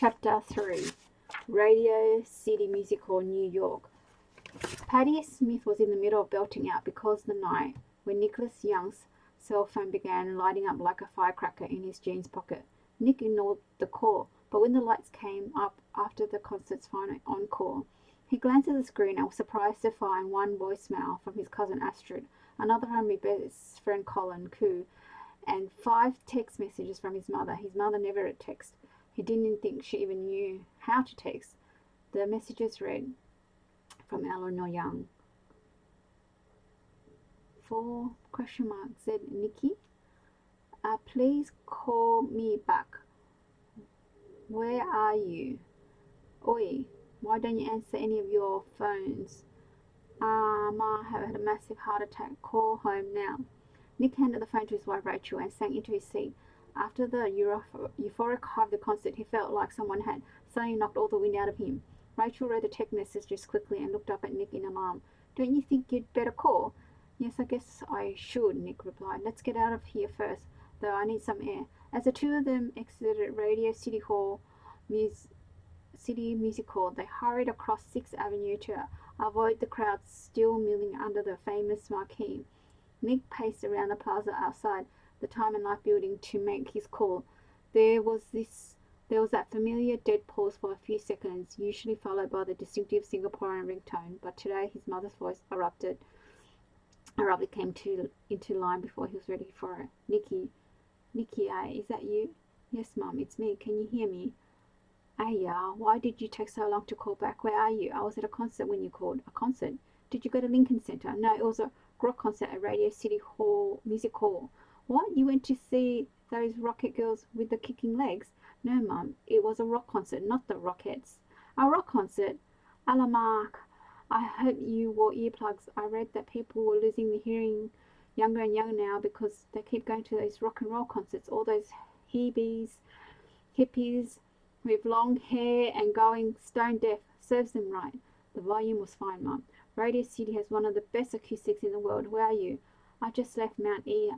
Chapter 3 Radio City Music Hall, New York. Patti Smith was in the middle of belting out Because the Night when Nicholas Young's cell phone began lighting up like a firecracker in his jeans pocket. Nick ignored the call, but when the lights came up after the concert's final encore, he glanced at the screen and was surprised to find one voicemail from his cousin Astrid, another from his best friend Colin Koo, and 5 text messages from his mother. His mother never would text. He didn't think she even knew how to text. The messages read, from Eleanor Young. For ? Said Nikki. Please call me back. Where are you? Oi, why don't you answer any of your phones? Ma have had a massive heart attack. Call home now. Nick handed the phone to his wife Rachel and sank into his seat. After the euphoric high of the concert, he felt like someone had suddenly knocked all the wind out of him. Rachel read the text messages quickly and looked up at Nick in alarm. Don't you think you'd better call? Yes, I guess I should, Nick replied. Let's get out of here first, though I need some air. As the two of them exited Radio City Music Hall, they hurried across 6th Avenue to avoid the crowd still milling under the famous marquee. Nick paced around the plaza outside the Time and Life building to make his call. There was that familiar dead pause for a few seconds, usually followed by the distinctive Singaporean ringtone, but today his mother's voice abruptly came into line before he was ready for it. Nicky, is that you? Yes, Mum, it's me. Can you hear me? Yeah, why did you take so long to call back? Where are you? I was at a concert when you called. A concert? Did you go to Lincoln Center? No, it was a rock concert at Radio City Music Hall. What? You went to see those Rocket girls with the kicking legs? No, Mum, it was a rock concert, not the Rockettes. A rock concert? Alamak, I hope you wore earplugs. I read that people were losing their hearing younger and younger now because they keep going to those rock and roll concerts. All those hippies with long hair and going stone deaf. Serves them right. The volume was fine, Mum. Radio City has one of the best acoustics in the world. Where are you? I just left Mount E.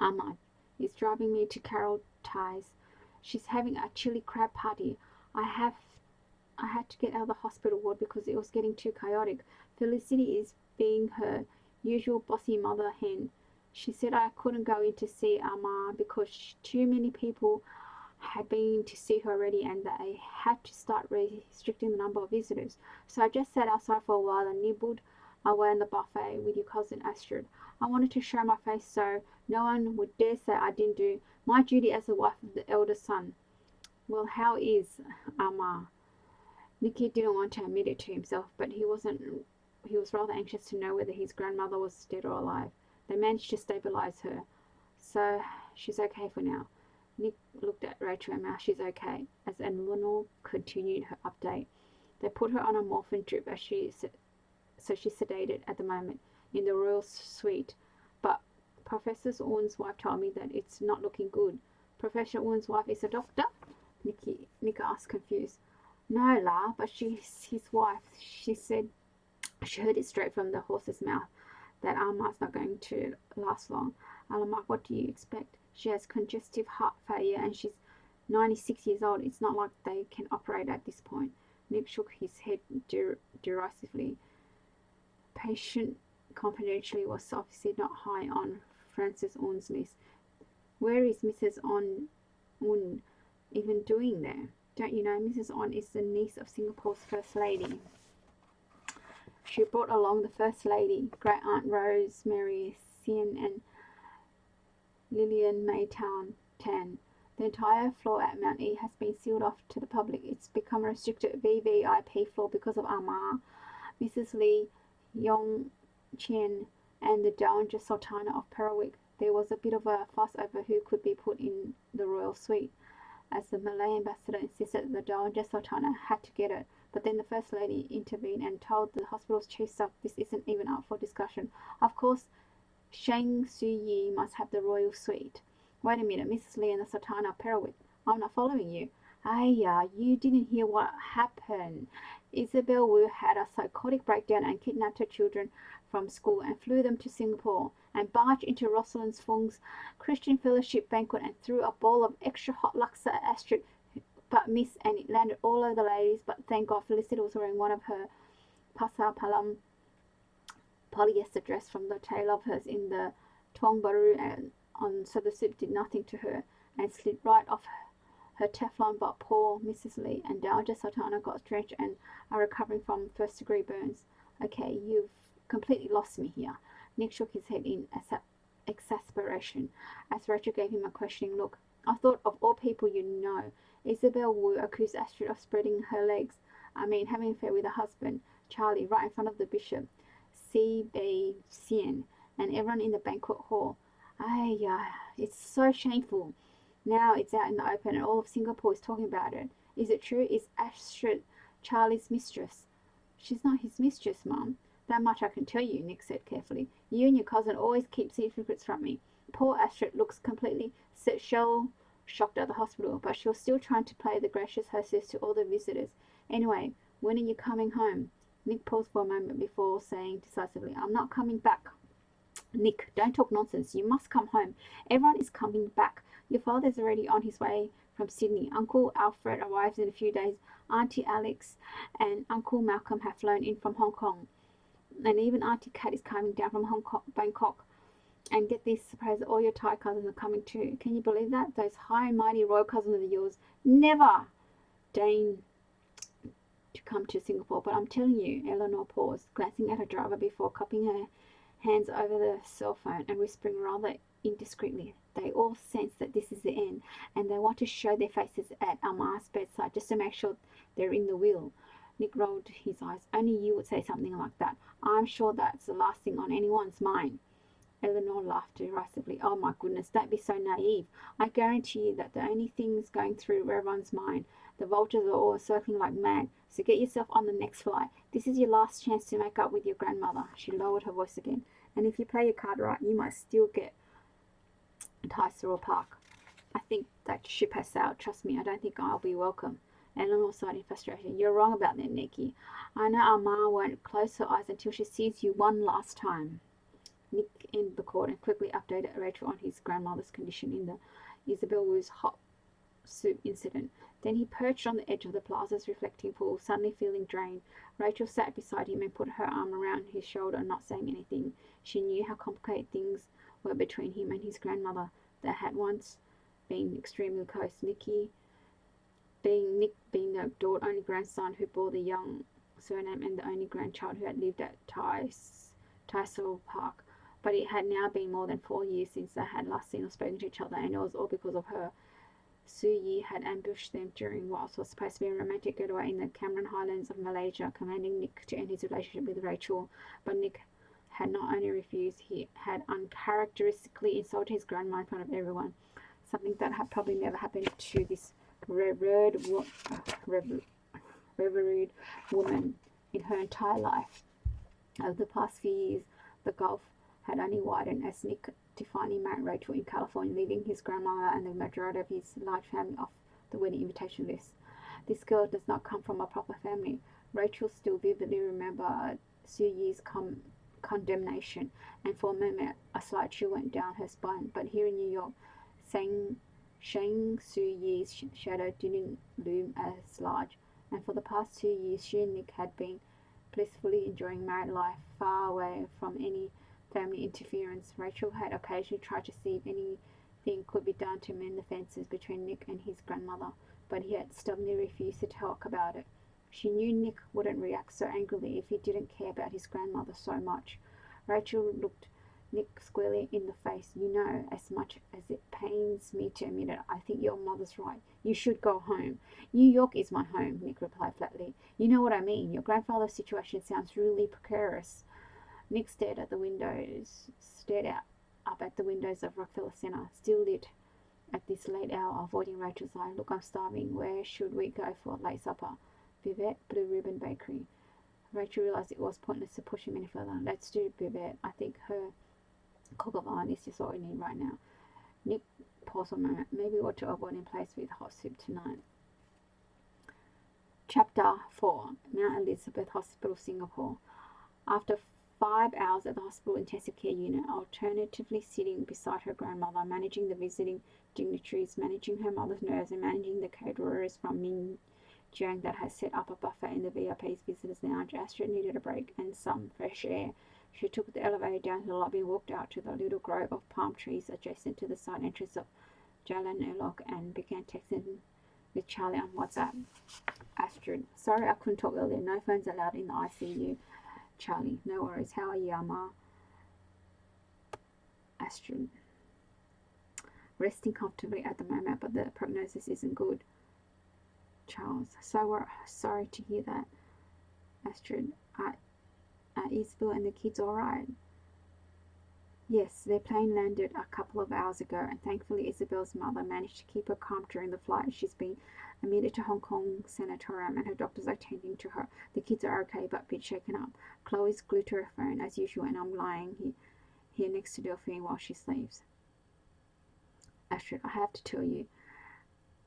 Ahmad is driving me to Carol Ties. She's having a chili crab party. I had to get out of the hospital ward because it was getting too chaotic. Felicity is being her usual bossy mother hen. She said I couldn't go in to see Amma because too many people had been to see her already and they had to start restricting the number of visitors. So I just sat outside for a while and nibbled away on the buffet with your cousin Astrid. I wanted to show my face so no one would dare say I didn't do my duty as the wife of the eldest son. Well, how is Amma? Nicky didn't want to admit it to himself, but he was rather anxious to know whether his grandmother was dead or alive. They managed to stabilize her, so she's okay for now. Nick looked at Rachel and Mal. She's okay, as Eleanor continued her update. They put her on a morphine drip so she's sedated at the moment in the royal suite. But Professor Orn's wife told me that it's not looking good. Professor Orn's wife is a doctor? Nick asked, confused. No, La, but she's his wife. She said she heard it straight from the horse's mouth that Alma's not going to last long. Alamak, what do you expect? She has congestive heart failure and she's 96 years old. It's not like they can operate at this point. Nick shook his head derisively. Patient confidentially was obviously not high on Francis Orne's list. Where is Mrs. Orne even doing there? Don't you know Mrs. Orne is the niece of Singapore's First Lady? She brought along the First Lady, Great Aunt Rosemary Sien and Lillian May Tan. The entire floor at Mount E has been sealed off to the public. It's become a restricted VVIP floor because of Amma, Mrs. Lee, Yong Chen, and the Dowager Sultana of Perawik. There was a bit of a fuss over who could be put in the royal suite, as the Malay ambassador insisted that the Dowager Sultana had to get it. But then the First Lady intervened and told the hospital's chief staff this isn't even up for discussion. Of course, Shang Su-yi must have the royal suite. Wait a minute, Mrs. Lee and the Sultana of Perawik. I'm not following you. You didn't hear what happened. Isabel Wu had a psychotic breakdown and kidnapped her children from school and flew them to Singapore and barged into Rosalind Fung's Christian Fellowship banquet and threw a bowl of extra hot laksa at Astrid, but miss, and it landed all over the ladies, but thank God Felicity was wearing one of her pasar palam polyester dress from the tail of hers in the Tuong Baru, and on so the soup did nothing to her and slid right off her Teflon. But poor Mrs. Lee and Dowager Sultana got drenched and are recovering from first-degree burns. Okay, you've completely lost me here. Nick shook his head in exasperation as Rachel gave him a questioning look. I thought of all people you know. Isabel Wu accused Astrid of spreading her legs. I mean, having an affair with her husband, Charlie, right in front of the bishop, C.B. Sien, and everyone in the banquet hall. It's so shameful. Now it's out in the open and all of Singapore is talking about it. Is it true? Is Astrid Charlie's mistress? She's not his mistress, Mum. That much I can tell you, Nick said carefully. You and your cousin always keep secrets from me. Poor Astrid looks completely shell-shocked at the hospital, but she was still trying to play the gracious hostess to all the visitors. Anyway, when are you coming home? Nick paused for a moment before saying decisively, I'm not coming back. Nick, don't talk nonsense. You must come home. Everyone is coming back. Your father's already on his way from Sydney. Uncle Alfred arrives in a few days. Auntie Alex and Uncle Malcolm have flown in from Hong Kong. And even Auntie Kat is coming down from Bangkok. And get this, surprise, all your Thai cousins are coming too. Can you believe that? Those high and mighty royal cousins of yours never deign to come to Singapore. But I'm telling you, Eleanor paused, glancing at her driver before cupping her hands over the cell phone and whispering rather indiscreetly. They all sense that this is the end, and they want to show their faces at Amar's bedside just to make sure they're in the will. Nick rolled his eyes. Only you would say something like that. I'm sure that's the last thing on anyone's mind. Eleanor laughed derisively. Oh my goodness, don't be so naive. I guarantee you that the only things going through everyone's mind, the vultures are all circling like mad. So get yourself on the next flight. This is your last chance to make up with your grandmother. She lowered her voice again. And if you play your card right, you might still get Thai Sorrel Park. I think that ship has sailed. Trust me, I don't think I'll be welcome. Eleanor sighed in frustration. You're wrong about that, Nicky. I know our ma won't close her eyes until she sees you one last time. Nick ended the call and quickly updated Rachel on his grandmother's condition in the Isabel Wu's hot soup incident. Then he perched on the edge of the plaza's reflecting pool, suddenly feeling drained. Rachel sat beside him and put her arm around his shoulder, not saying anything. She knew how complicated things were between him and his grandmother. They had once been extremely close. Nick being the adored only grandson who bore the young surname and the only grandchild who had lived at Thai Sorrel Park. But it had now been more than 4 years since they had last seen or spoken to each other, and it was all because of her. Su Yi had ambushed them during what was supposed to be a romantic getaway in the Cameron Highlands of Malaysia, commanding Nick to end his relationship with Rachel. But Nick had not only refused, he had uncharacteristically insulted his grandma in front of everyone, something that had probably never happened to this revered woman in her entire life. Over the past few years, the gulf had only widened as Nick finally married Rachel in California, leaving his grandmother and the majority of his large family off the wedding invitation list. This girl does not come from a proper family. Rachel still vividly remembered Su Yi's condemnation, and for a moment a slight chill went down her spine. But here in New York, Shang Su Yi's shadow didn't loom as large, and for the past 2 years she and Nick had been blissfully enjoying married life, far away from any family interference. Rachel had occasionally tried to see if anything could be done to mend the fences between Nick and his grandmother, but he had stubbornly refused to talk about it. She knew Nick wouldn't react so angrily if he didn't care about his grandmother so much. Rachel looked Nick squarely in the face. You know, as much as it pains me to admit it, I think your mother's right. You should go home. New York is my home, Nick replied flatly. You know what I mean. Your grandfather's situation sounds really precarious. Nick stared up at the windows of Rockefeller Center, still lit at this late hour, avoiding Rachel's eye. Look, I'm starving. Where should we go for late supper? Vivette, Blue Ribbon Bakery. Rachel realized it was pointless to push him any further. Let's do Vivette. I think her cock of iron is just what we need right now. Nick paused a moment. Maybe we ought to avoid in place with hot soup tonight. Chapter 4. Mount Elizabeth Hospital, Singapore. After 5 hours at the hospital intensive care unit, alternatively sitting beside her grandmother, managing the visiting dignitaries, managing her mother's nerves, and managing the caterers from Min Jiang that had set up a buffet in the VIP's visitors lounge. Astrid needed a break and some fresh air. She took the elevator down to the lobby and walked out to the little grove of palm trees adjacent to the side entrance of Jalan Elok and began texting with Charlie on WhatsApp. Astrid, sorry I couldn't talk earlier. No phones allowed in the ICU. Charlie, no worries. How are you, Amma? Astrid, resting comfortably at the moment, but the prognosis isn't good. Charles, so we're sorry to hear that. Astrid, are Isabel and the kids all right? Yes, their plane landed a couple of hours ago, and thankfully Isabel's mother managed to keep her calm during the flight. She's been admitted to Hong Kong sanatorium, and her doctors are attending to her. The kids are okay, but a bit shaken up. Chloe's glued to her phone as usual, and I'm lying here next to Delphine while she sleeps. Astrid, I have to tell you,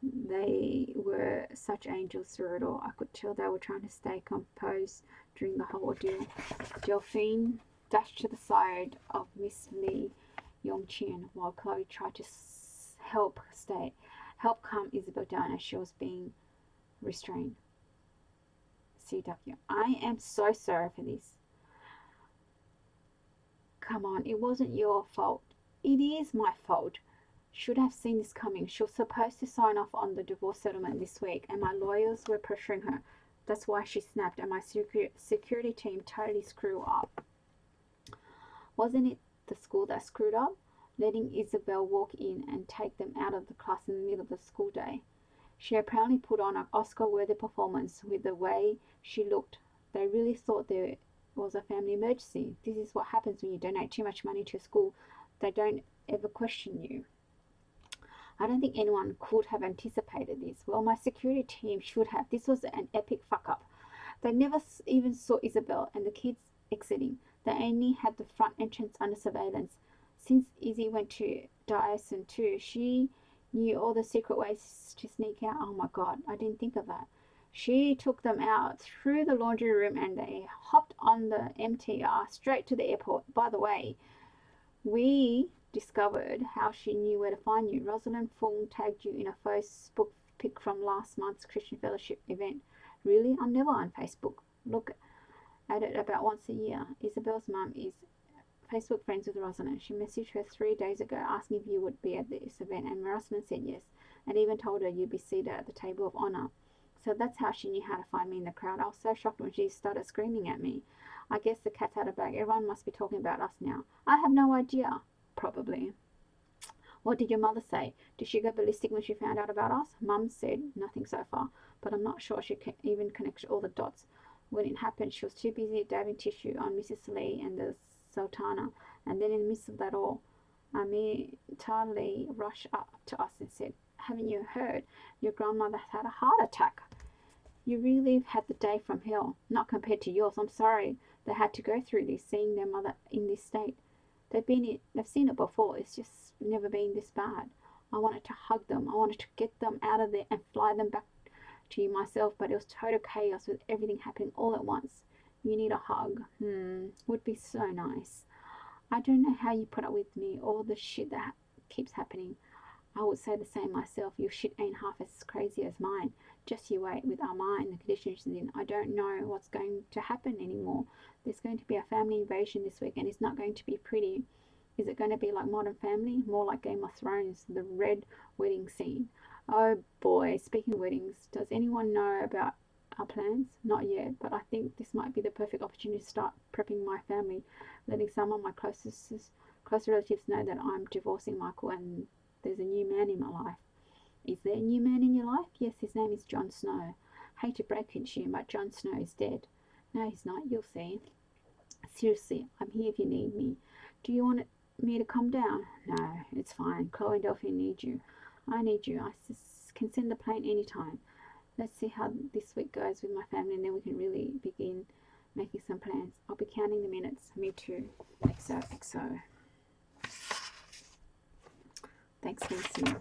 they were such angels through it all. I could tell they were trying to stay composed during the whole ordeal. Delphine dashed to the side of Miss Lee Yongqian while Chloe tried to help calm Isabel down as she was being restrained. CW, I am so sorry for this. Come on, it wasn't your fault. It is my fault. Should have seen this coming. She was supposed to sign off on the divorce settlement this week, and my lawyers were pressuring her. That's why she snapped, and my security team totally screwed up. Wasn't it the school that screwed up? Letting Isabel walk in and take them out of the class in the middle of the school day. She apparently put on an Oscar-worthy performance with the way she looked. They really thought there was a family emergency. This is what happens when you donate too much money to a school. They don't ever question you. I don't think anyone could have anticipated this. Well, my security team should have. This was an epic fuck-up. They never even saw Isabel and the kids exiting. They only had the front entrance under surveillance. Since Izzy went to Dyson too, she knew all the secret ways to sneak out. Oh my god, I didn't think of that. She took them out through the laundry room and they hopped on the MTR straight to the airport. By the way, we discovered how she knew where to find you. Rosalind Fung tagged you in a Facebook pic from last month's Christian Fellowship event. Really? I'm never on Facebook. Look at it about once a year. Isabel's mum is Facebook friends with Rosalind. She messaged her 3 days ago asking if you would be at this event, and Rosalind said yes, and even told her you'd be seated at the table of honor. So that's how she knew how to find me in the crowd. I was so shocked when she started screaming at me. I guess the cat's out of bag. Everyone must be talking about us now. I have no idea. Probably. What did your mother say? Did she go ballistic when she found out about us? Mum said nothing so far, but I'm not sure she can even connect all the dots. When it happened, she was too busy dabbing tissue on Mrs. Lee and the Sultana, and then in the midst of that all, Amita Lee rushed up to us and said, haven't you heard? Your grandmother had a heart attack. You really had the day from hell. Not compared to yours. I'm sorry they had to go through this, seeing their mother in this state. They've seen it before. It's just never been this bad. I wanted to hug them. I wanted to get them out of there and fly them back to you myself, but it was total chaos with everything happening all at once. You need a hug. Would be so nice. I don't know how you put up with me, all the shit that keeps happening. I would say the same myself. Your shit ain't half as crazy as mine. Just you wait with Armand and the conditions she's in. I don't know what's going to happen anymore. There's going to be a family invasion this week and it's not going to be pretty. Is it going to be like Modern Family? More like Game of Thrones, the red wedding scene. Oh boy, speaking of weddings, does anyone know about our plans? Not yet, but I think this might be the perfect opportunity to start prepping my family, letting some of my close relatives know that I'm divorcing Michael and there's a new man in my life. Is there a new man in your life? Yes, his name is Jon Snow. Hate to break it to you, but Jon Snow is dead. No, he's not. You'll see. Seriously, I'm here if you need me. Do you want me to come down? No, it's fine. Chloe and Delphine need you. I need you. I can send the plane anytime. Let's see how this week goes with my family and then we can really begin making some plans. I'll be counting the minutes. Me too. XOXO. Thanks for listening.